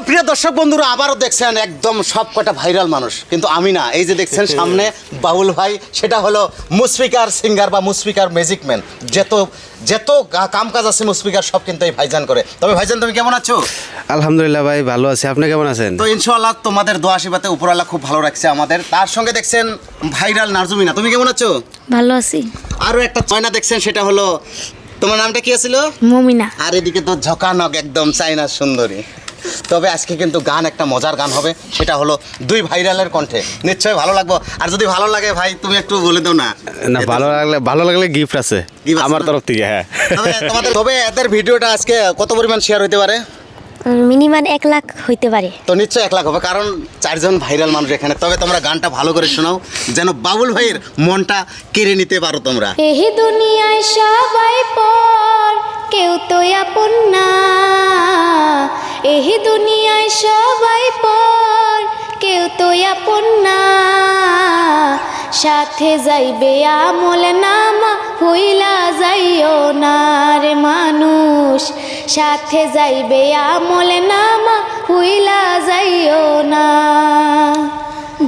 প্রিয় দর্শক বন্ধুরা আবারও দেখছেন একদম সব কটা ভাইরাল মানুষ, কিন্তু আমি না। এই যে দেখছেন সামনে বাউল ভাই, সেটা হলো মুসফিকার সিঙ্গার বা মুসফিকার ম্যাজিক ম্যান। যত কাম কাজ আছে মুসফিকার সব কিন্তু এই ভাইজান করে। তবে ভাইজান তুমি কেমন আছো? আলহামদুলিল্লাহ ভাই, ভালো আছি। আপনি কেমন আছেন? তো ইনশাআল্লাহ তোমাদের দোয়া আশীর্বাদে উপরওয়ালা খুব ভালো রাখছে আমাদের। তার সঙ্গে দেখছেন ভাইরাল নার্জুমিনা, তুমি কেমন আছো? ভালো আছি। আরও একটা চয়না দেখছেন, সেটা হলো, তোমার নামটা কি ছিল? মমিনা। আর এদিকে তো ঝকানক একদম চাইনার সুন্দরী। তবে আজকে কিন্তু গান একটা মজার গান হবে, সেটা হলো দুই ভাইরালের কণ্ঠে। নিশ্চয়ই ভালো লাগবে। আর যদি ভালো লাগে ভাই তুমি একটু বলে দাও না। না, ভালো লাগলে গিফট আছে আমার তরফ থেকে। হ্যাঁ, তবে এদের ভিডিওটা আজকে কত পরিমাণ শেয়ার হতে পারে? মিনিমাম 1 লাখ হইতে পারে। তো নিশ্চয়ই 1 লাখ হবে, কারণ 4 জন ভাইরাল মানুষ এখানে। তবে তোমরা গানটা ভালো করে শোনাও, যেন বাবুল ভাইয়ের মনটা কেড়ে নিতে পারো তোমরা। এই দুনিয়ায় সবাই পর, কেউ তো আপন না। এই দুনিয়ায় সবাই পর, কেউ তো আপন না। সাথে যাইবে আমল নামা, হইলা যাইও না রে মানুষ। সাথে যাইবে আমল নামা, হইলা যাইও না।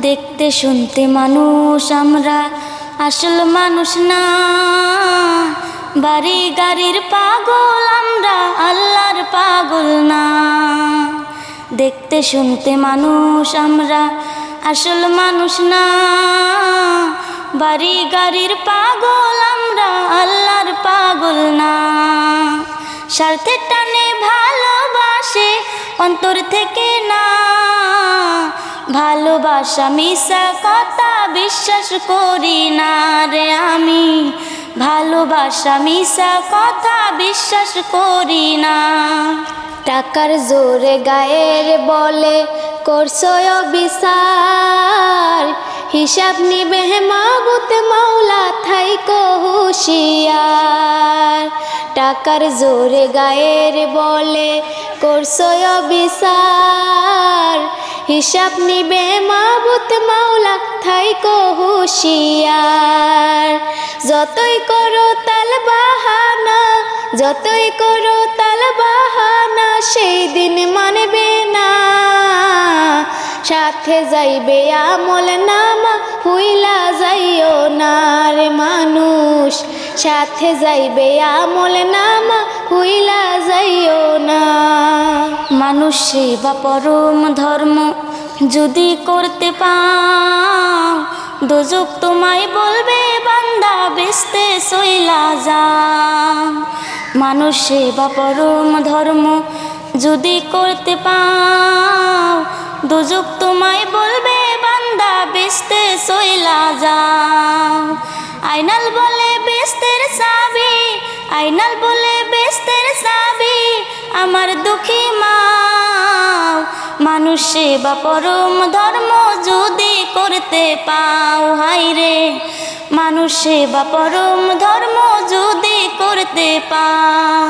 দেখতে শুনতে মানুষ আমরা, আসল মানুষ না। বাড়ি গাড়ির পাগল আমরা, আল্লাহর পাগল না। দেখতে শুনতে মানুষ আমরা, আসল মানুষ না। বাড়ি গাড়ির পাগল আমরা, আল্লাহর পাগল না। স্বার্থের টানে ভালোবাসে অন্তর থেকে না। ভালোবাসা মিশা কথা বিশ্বাস করি না রে আমি। ভালোবাসা মিশা কথা বিশ্বাস করি না। টাকার জোরে গায়ের বলে করছো বিচার। হিসাব নিবে মাবুত মাওলা থাইকো হুঁশিয়ার। টাকার জোরে গায়ের বলে করছো বিচার। হিসাব নিবে মাবুত মাওলা থাইকো হুঁশিয়ার। যতই করো তাল বাহানা, যতই করো তাল বাহানা, সেই দিন মানবে না। সাথে যাইবে আমল নামা, হইলা যাইও না রে মানুষ। সাথে যাইবে আমল নামা, হইলা যাইও না। মানুষ সেবা পরম ধর্ম যদি করতে পাও, দোজক তোমায় বলবে বান্দা বেস্তে সইলা যা। মানুষ সেবা পরম ধর্ম যদি করতে পাও, দোজক তোমায় বলবে বান্দা বেস্তে সইলা যাও। আইনাল বলে বেস্তের চাবি, আইনাল বলে বেস্তের চাবি, আমার দুঃখী মা। মানুষ সেবা পরম ধর্ম যদি করতে পাও, হায় রে। মানুষ সেবা পরম ধর্ম যদি করতে পাও।